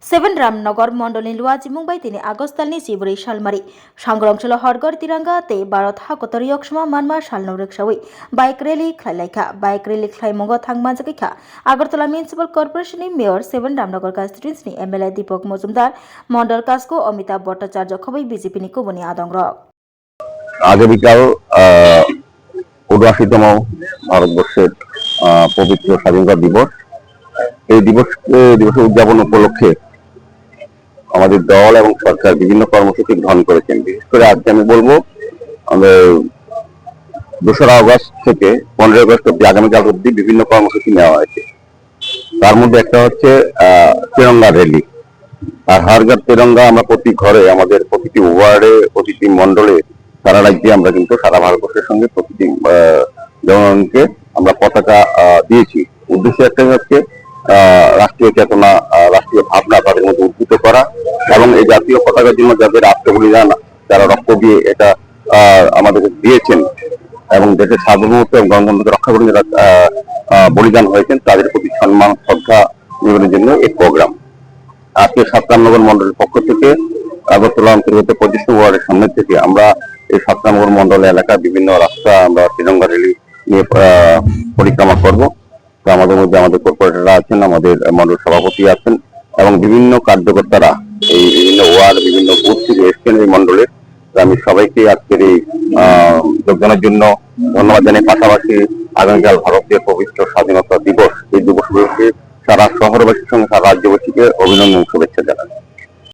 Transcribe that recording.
Seven Ramnagar मंडलनि लुआजी मुंबई 3 आगस्टनि सिबुरै सालमारि सांग्रांचल हरगर तिरंगा ते भारत हाकतरी यक्षमा मानमा सालनो रिक्सावै बाइक रैली खलाइखा बाइक रैली खलाइमंग थांगमानजाखा आगरतला म्युनिसिपल कर्पोरेशननि मेयर सेवन रामनगर कन्स्टिट्युएन्सिनि एमएलए दीपक मजुमदार मंडल कास्को अमिताभ भट्टाचार्य खबै बीजेपीनि कुबनि आदंग आगामीकाल ৭৯তম ভারতবর্ষের পবিত্র স্বাধীনতা দিবস। এই দিবসের উদযাপন উপলক্ষে আমাদের দল এবং সরকার বিভিন্ন কর্মসূচি গ্রহণ করেছেন। বিশেষ করে আজকে আমি বলবো আমাদের ২রা আগস্ট থেকে ১৫ আগস্ট অব্দি আগামীকাল অব্দি বিভিন্ন কর্মসূচি নেওয়া হয়েছে। তার মধ্যে একটা হচ্ছে তিরঙ্গা র্যালি। আর হর ঘর তিরঙ্গা আমরা প্রতি ঘরে, আমাদের প্রতিটি ওয়ার্ডে, প্রতিটি মন্ডলে, সারা রাজ্যে আমরা কিন্তু সারা ভারতবর্ষের সঙ্গে প্রতিটি জনগণকে আমরা পতাকা দিয়েছি। উদ্দেশ্য একটা হচ্ছে রাষ্ট্রীয় চেতনা, রাষ্ট্রীয় ভাবনা তাদের মধ্যে উদ্ভূত করা এবং এই জাতীয় পতাকার জন্য যাদের আত্মবলিদান, যারা রক্ত দিয়ে এটা আমাদের দিয়েছেন এবং দেশের সার্বভৌমত্ব এবং গণতন্ত্রকে রক্ষা করে যারা বলিদান হয়েছেন তাদের প্রতি সম্মান শ্রদ্ধা নিবেদনের জন্য এই প্রোগ্রাম। আজকে ৭ রামনগর মন্ডলের পক্ষ থেকে আগরতলা অন্তর্গত ২৫ ওয়ার্ডের সামনে থেকে আমরা এই ৭ রামনগর মন্ডল এলাকার বিভিন্ন রাস্তা আমরা তিরঙ্গা র্যালি নিয়ে পরিক্রমা করব। তো আমাদের মধ্যে আমাদের কর্পোরেটররা আছেন, আমাদের মন্ডল সভাপতি আছেন এবং বিভিন্ন কার্যকর্তারা এই বিভিন্ন ওয়ার্ড, বিভিন্ন বুথ থেকে এসছেন এই মন্ডলের। আমি সবাইকে আজকের এই যোগদানের জন্য ধন্যবাদ জানাই। পাশাপাশি আগামীকাল ভারতীয় পবিত্র স্বাধীনতা দিবস, এই দিবস উপলক্ষে সারা শহরবাসীর সঙ্গে সারা রাজ্যবাসীকে অভিনন্দন, শুভেচ্ছা জানাই।